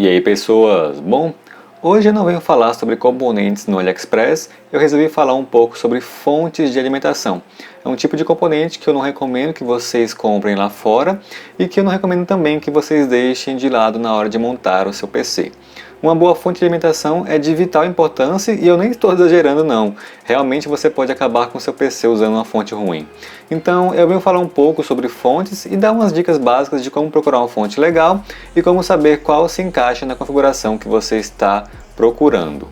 E aí pessoas, bom, hoje eu não venho falar sobre componentes no AliExpress, eu resolvi falar um pouco sobre fontes de alimentação. É um tipo de componente que eu não recomendo que vocês comprem lá fora e que eu não recomendo também que vocês deixem de lado na hora de montar o seu PC. Uma boa fonte de alimentação é de vital importância e eu nem estou exagerando não. Realmente você pode acabar com seu PC usando uma fonte ruim. Então eu venho falar um pouco sobre fontes e dar umas dicas básicas de como procurar uma fonte legal e como saber qual se encaixa na configuração que você está procurando.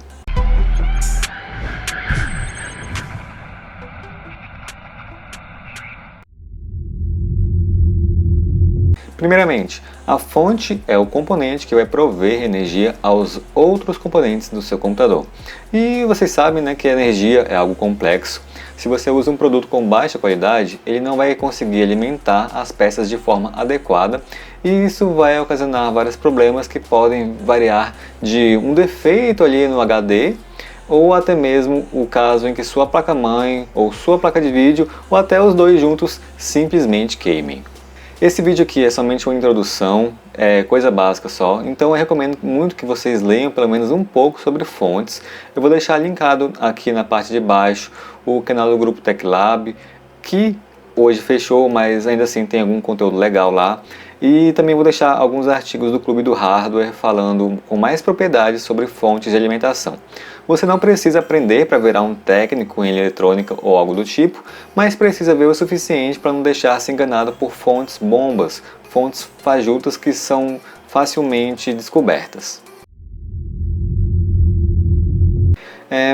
Primeiramente, a fonte é o componente que vai prover energia aos outros componentes do seu computador. E vocês sabem, né, que a energia é algo complexo. Se você usa um produto com baixa qualidade, ele não vai conseguir alimentar as peças de forma adequada e isso vai ocasionar vários problemas que podem variar de um defeito ali no HD ou até mesmo o caso em que sua placa-mãe ou sua placa de vídeo ou até os dois juntos simplesmente queimem. Esse vídeo aqui é somente uma introdução, é coisa básica só, então eu recomendo muito que vocês leiam pelo menos um pouco sobre fontes. Eu vou deixar linkado aqui na parte de baixo o canal do grupo TechLab, que hoje fechou, mas ainda assim tem algum conteúdo legal lá. E também vou deixar alguns artigos do Clube do Hardware falando com mais propriedade sobre fontes de alimentação. Você não precisa aprender para virar um técnico em eletrônica ou algo do tipo, mas precisa ver o suficiente para não deixar se enganado por fontes bombas, fontes fajutas que são facilmente descobertas.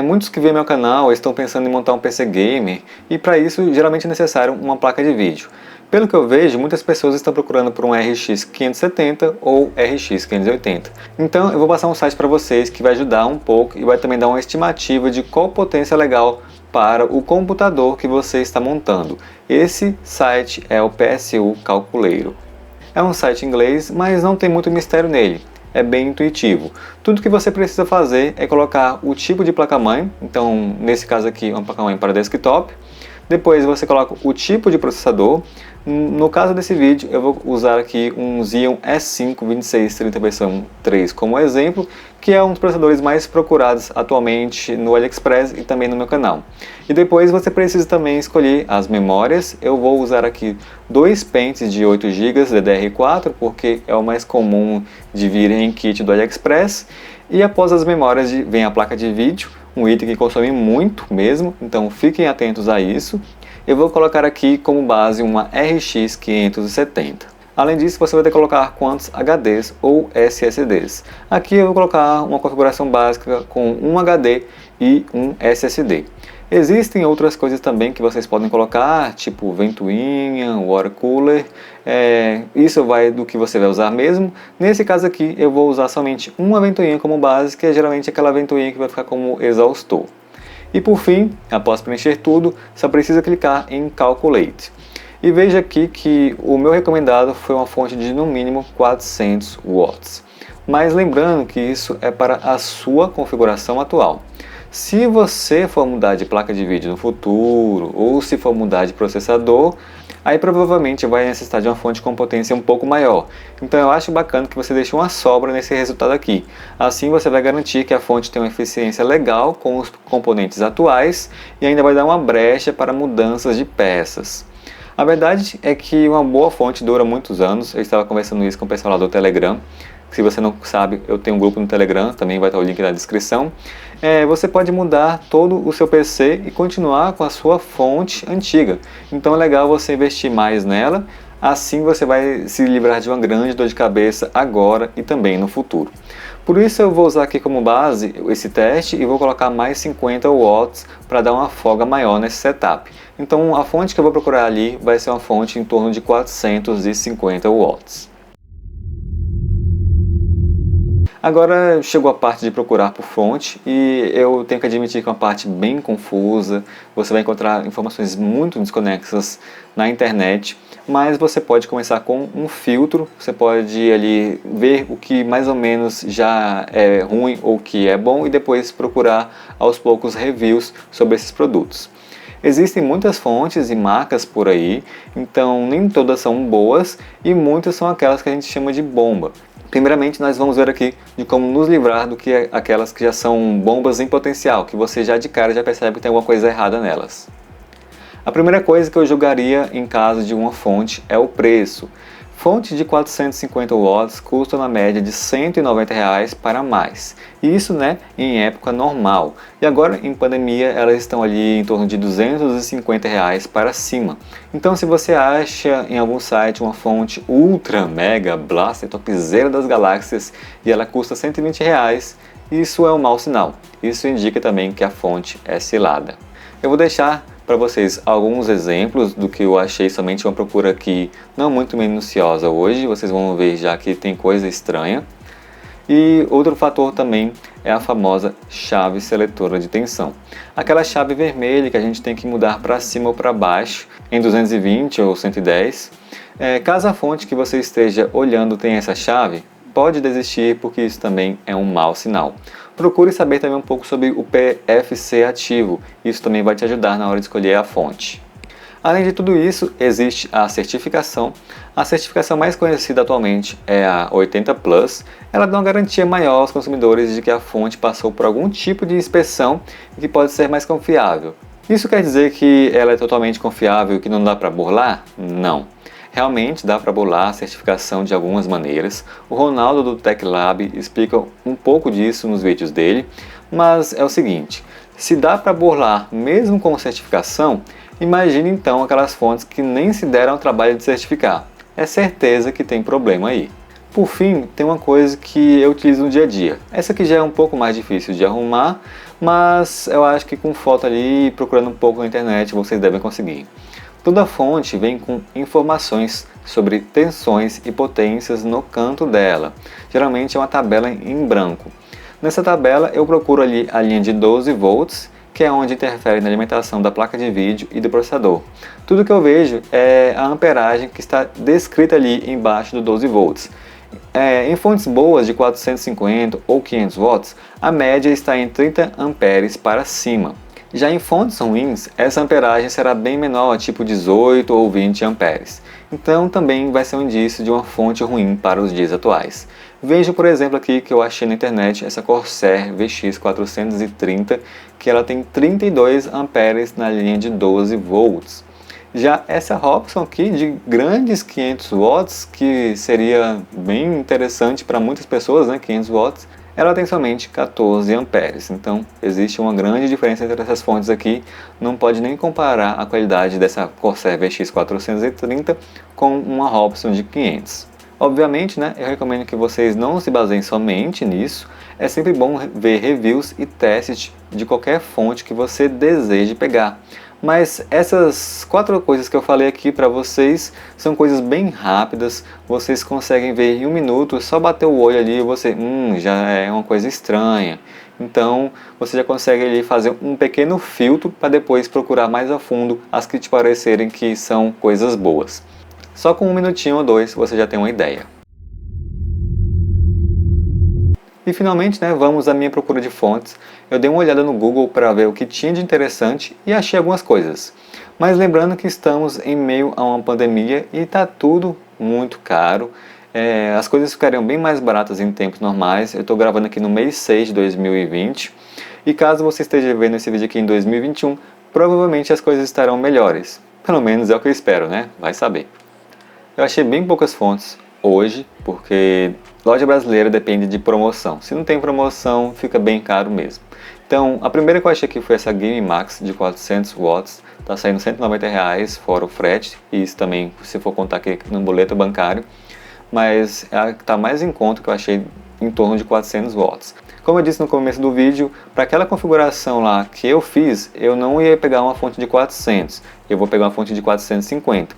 Muitos que veem meu canal estão pensando em montar um PC gamer e para isso geralmente é necessário uma placa de vídeo. Pelo que eu vejo, muitas pessoas estão procurando por um RX 570 ou RX 580. Então eu vou passar um site para vocês que vai ajudar um pouco e vai também dar uma estimativa de qual potência legal para o computador que você está montando. Esse site é o PSU Calculeiro. É um site em inglês, mas não tem muito mistério nele. É bem intuitivo. Tudo que você precisa fazer é colocar o tipo de placa-mãe, então nesse caso aqui uma placa-mãe para desktop. Depois você coloca o tipo de processador. No caso desse vídeo eu vou usar aqui um Xeon E5 2630 versão 3 como exemplo, que é um dos processadores mais procurados atualmente no AliExpress e também no meu canal. E depois você precisa também escolher as memórias. Eu vou usar aqui dois pentes de 8 GB DDR4 porque é o mais comum de vir em kit do AliExpress. E após as memórias vem a placa de vídeo, um item que consome muito mesmo, então fiquem atentos a isso. Eu vou colocar aqui como base uma RX 570. Além disso, você vai ter que colocar quantos HDs ou SSDs. Aqui eu vou colocar uma configuração básica com um HD e um SSD. Existem outras coisas também que vocês podem colocar, tipo ventoinha, water cooler, isso vai do que você vai usar mesmo. Nesse caso aqui eu vou usar somente uma ventoinha como base, que é geralmente aquela ventoinha que vai ficar como exaustor. E por fim, após preencher tudo, só precisa clicar em Calculate. E veja aqui que o meu recomendado foi uma fonte de no mínimo 400 watts. Mas lembrando que isso é para a sua configuração atual. Se você for mudar de placa de vídeo no futuro, ou se for mudar de processador, aí provavelmente vai necessitar de uma fonte com potência um pouco maior. Então eu acho bacana que você deixe uma sobra nesse resultado aqui. Assim você vai garantir que a fonte tem uma eficiência legal com os componentes atuais e ainda vai dar uma brecha para mudanças de peças. A verdade é que uma boa fonte dura muitos anos. Eu estava conversando isso com o pessoal lá do Telegram. Se você não sabe, eu tenho um grupo no Telegram, também vai estar o link na descrição. Você pode mudar todo o seu PC e continuar com a sua fonte antiga. Então é legal você investir mais nela, assim você vai se livrar de uma grande dor de cabeça agora e também no futuro. Por isso eu vou usar aqui como base esse teste e vou colocar mais 50 watts para dar uma folga maior nesse setup. Então a fonte que eu vou procurar ali vai ser uma fonte em torno de 450 watts. Agora chegou a parte de procurar por fonte e eu tenho que admitir que é uma parte bem confusa. Você vai encontrar informações muito desconexas na internet, mas você pode começar com um filtro. Você pode ali ver o que mais ou menos já é ruim ou o que é bom e depois procurar aos poucos reviews sobre esses produtos. Existem muitas fontes e marcas por aí, então nem todas são boas e muitas são aquelas que a gente chama de bomba. Primeiramente, nós vamos ver aqui de como nos livrar do que aquelas que já são bombas em potencial, que você já de cara já percebe que tem alguma coisa errada nelas. A primeira coisa que eu julgaria em caso de uma fonte é o preço. Fontes de 450 watts custam na média de R$ 190 para mais. Isso, né, em época normal. E agora, em pandemia, elas estão ali em torno de R$ 250 para cima. Então, se você acha em algum site uma fonte ultra, mega, blaster, topzera das galáxias e ela custa R$ 120, isso é um mau sinal. Isso indica também que a fonte é cilada. Eu vou deixar para vocês alguns exemplos do que eu achei somente uma procura aqui não muito minuciosa hoje. Vocês vão ver já que tem coisa estranha. E outro fator também é a famosa chave seletora de tensão. Aquela chave vermelha que a gente tem que mudar para cima ou para baixo em 220 ou 110. Caso a fonte que você esteja olhando tenha essa chave, pode desistir porque isso também é um mau sinal. Procure saber também um pouco sobre o PFC ativo, isso também vai te ajudar na hora de escolher a fonte. Além de tudo isso, existe a certificação. A certificação mais conhecida atualmente é a 80 Plus. Ela dá uma garantia maior aos consumidores de que a fonte passou por algum tipo de inspeção e que pode ser mais confiável. Isso quer dizer que ela é totalmente confiável e que não dá para burlar? Não. Realmente dá para burlar a certificação de algumas maneiras. O Ronaldo do Tech Lab explica um pouco disso nos vídeos dele, mas é o seguinte, se dá para burlar mesmo com certificação, imagine então aquelas fontes que nem se deram ao trabalho de certificar. É certeza que tem problema aí. Por fim, tem uma coisa que eu utilizo no dia a dia. Essa aqui já é um pouco mais difícil de arrumar, mas eu acho que com foto ali, procurando um pouco na internet, vocês devem conseguir. Toda fonte vem com informações sobre tensões e potências no canto dela. Geralmente é uma tabela em branco. Nessa tabela eu procuro ali a linha de 12 volts, que é onde interfere na alimentação da placa de vídeo e do processador. Tudo que eu vejo é a amperagem que está descrita ali embaixo do 12 volts. Em fontes boas de 450 ou 500 watts, a média está em 30 amperes para cima. Já em fontes ruins, essa amperagem será bem menor, tipo 18 ou 20 amperes. Então também vai ser um indício de uma fonte ruim para os dias atuais. Veja, por exemplo, aqui que eu achei na internet essa Corsair VX430, que ela tem 32 amperes na linha de 12 volts. Já essa Robson aqui de grandes 500 watts, que seria bem interessante para muitas pessoas, né, 500 watts, ela tem somente 14 amperes, então existe uma grande diferença entre essas fontes aqui, não pode nem comparar a qualidade dessa Corsair VX430 com uma Robson de 500. Obviamente, né, eu recomendo que vocês não se baseiem somente nisso, é sempre bom ver reviews e testes de qualquer fonte que você deseje pegar. Mas essas 4 coisas que eu falei aqui para vocês são coisas bem rápidas, vocês conseguem ver em 1 minuto, só bater o olho ali e você, já é uma coisa estranha. Então você já consegue ali fazer um pequeno filtro para depois procurar mais a fundo as que te parecerem que são coisas boas. Só com 1 minutinho ou 2 você já tem uma ideia. E finalmente, né, vamos à minha procura de fontes. Eu dei uma olhada no Google para ver o que tinha de interessante e achei algumas coisas. Mas lembrando que estamos em meio a uma pandemia e está tudo muito caro. As coisas ficariam bem mais baratas em tempos normais. Eu estou gravando aqui no mês 6 de 2020. E caso você esteja vendo esse vídeo aqui em 2021, provavelmente as coisas estarão melhores. Pelo menos é o que eu espero, né? Vai saber. Eu achei bem poucas fontes hoje, porque loja brasileira depende de promoção. Se não tem promoção, fica bem caro mesmo. Então, a primeira que eu achei aqui foi essa Game Max de 400 watts. Tá saindo R$ 190 fora o frete. E isso também, se for contar aqui no boleto bancário. Mas é a que está mais em conta, que eu achei em torno de 400 watts. Como eu disse no começo do vídeo, para aquela configuração lá que eu fiz, eu não ia pegar uma fonte de 400. Eu vou pegar uma fonte de 450.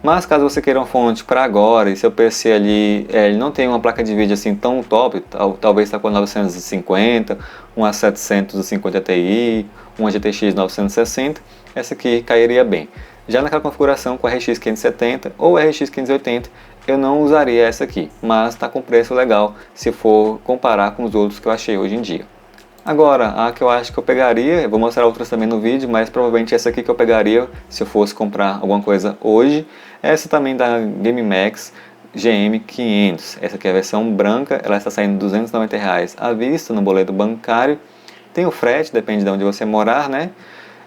Mas caso você queira uma fonte para agora e seu PC ali ele não tem uma placa de vídeo assim tão top, talvez está com 950, uma 750 Ti, uma GTX 960, essa aqui cairia bem. Já naquela configuração com a RX 570 ou RX 580, eu não usaria essa aqui, mas está com preço legal se for comparar com os outros que eu achei hoje em dia. Agora, a que eu acho que eu pegaria, eu vou mostrar outras também no vídeo, mas provavelmente essa aqui que eu pegaria se eu fosse comprar alguma coisa hoje. Essa também da Game Max, GM500. Essa aqui é a versão branca, ela está saindo R$ 290 à vista no boleto bancário. Tem o frete, depende de onde você morar, né?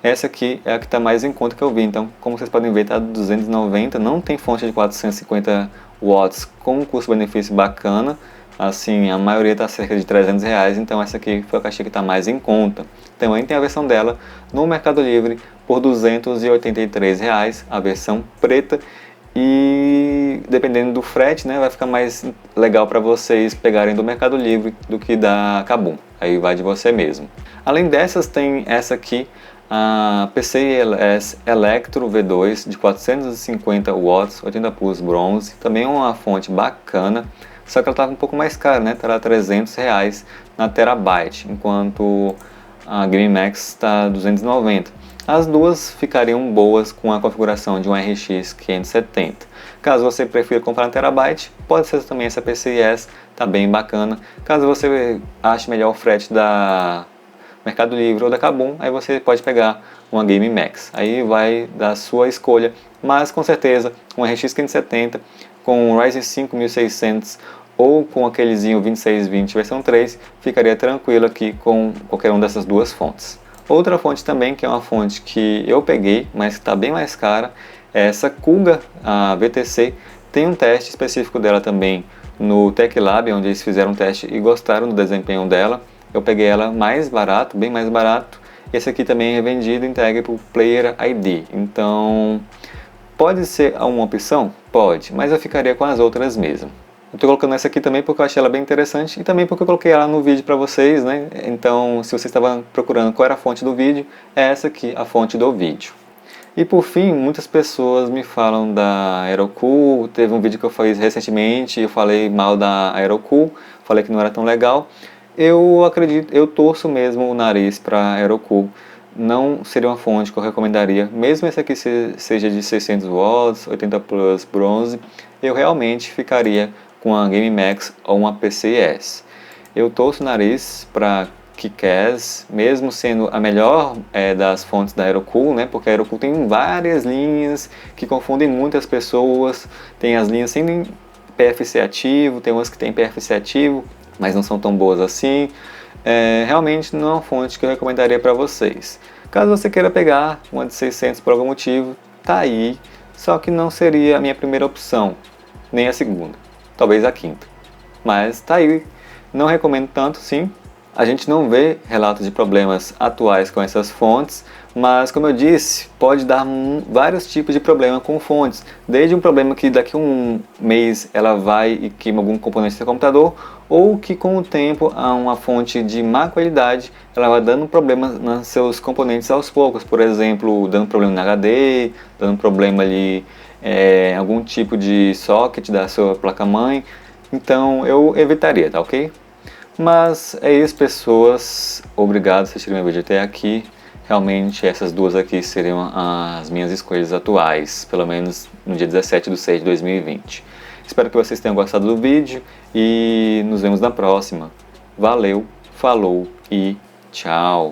Essa aqui é a que está mais em conta que eu vi, então como vocês podem ver está 290, não tem fonte de 450 watts com um custo-benefício bacana, assim, a maioria está cerca de R$ 300, então essa aqui foi a caixinha que está mais em conta. Também tem a versão dela no Mercado Livre por R$ 283, a versão preta, e dependendo do frete, né, vai ficar mais legal para vocês pegarem do Mercado Livre do que da Kabum, aí vai de você mesmo. Além dessas tem essa aqui, a PCIe Electro V2 de 450 watts, 80 plus bronze, também é uma fonte bacana, só que ela estava um pouco mais cara, né? Está R$300 na Terabyte, enquanto a GameMax está 290. As duas ficariam boas com a configuração de um RX 570. Caso você prefira comprar na Terabyte, pode ser também essa PCIe, está bem bacana. Caso você ache melhor o frete da Mercado Livre ou da Kabum, aí você pode pegar uma GameMax. Aí vai da sua escolha, mas com certeza um RX 570 com um Ryzen 5 1600 ou com aquelezinho 2620 versão 3, ficaria tranquilo aqui com qualquer uma dessas duas fontes. Outra fonte também, que é uma fonte que eu peguei, mas que está bem mais cara, é essa Kuga, a VTC. Tem um teste específico dela também no Tech Lab, onde eles fizeram um teste e gostaram do desempenho dela. Eu peguei ela mais barato, bem mais barato. Esse aqui também é vendido e entregue por Player ID. Então, pode ser uma opção? Pode, mas eu ficaria com as outras mesmo. Eu estou colocando essa aqui também porque eu achei ela bem interessante e também porque eu coloquei ela no vídeo para vocês, né? Então, se você estava procurando qual era a fonte do vídeo, é essa aqui, a fonte do vídeo. E por fim, muitas pessoas me falam da Aerocool. Teve um vídeo que eu fiz recentemente, eu falei mal da Aerocool, falei que não era tão legal. Eu acredito, eu torço mesmo o nariz para a Aerocool. Não seria uma fonte que eu recomendaria, mesmo esse aqui seja de 600 watts, 80 plus bronze, eu realmente ficaria com a GameMax ou uma PCIe. Eu torço o nariz para Kick-Ass, mesmo sendo a melhor das fontes da Aerocool, né? Porque a Aerocool tem várias linhas que confundem muitas pessoas. Tem as linhas sem PFC ativo, tem umas que tem PFC ativo, mas não são tão boas assim. Realmente não é uma fonte que eu recomendaria para vocês. Caso você queira pegar uma de 600 por algum motivo, tá aí, só que não seria a minha primeira opção, nem a segunda, talvez a quinta. Mas tá aí, não recomendo tanto, sim. A gente não vê relatos de problemas atuais com essas fontes, mas como eu disse, pode dar vários tipos de problema com fontes. Desde um problema que daqui a um mês ela vai e queima algum componente do seu computador, ou que com o tempo a uma fonte de má qualidade ela vai dando problema nos seus componentes aos poucos. Por exemplo, dando problema no HD, dando problema ali algum tipo de socket da sua placa-mãe. Então eu evitaria, tá ok? Mas é isso, pessoas. Obrigado por assistirem meu vídeo até aqui. Realmente essas duas aqui seriam as minhas escolhas atuais, pelo menos no dia 17/6/2020. Espero que vocês tenham gostado do vídeo e nos vemos na próxima. Valeu, falou e tchau!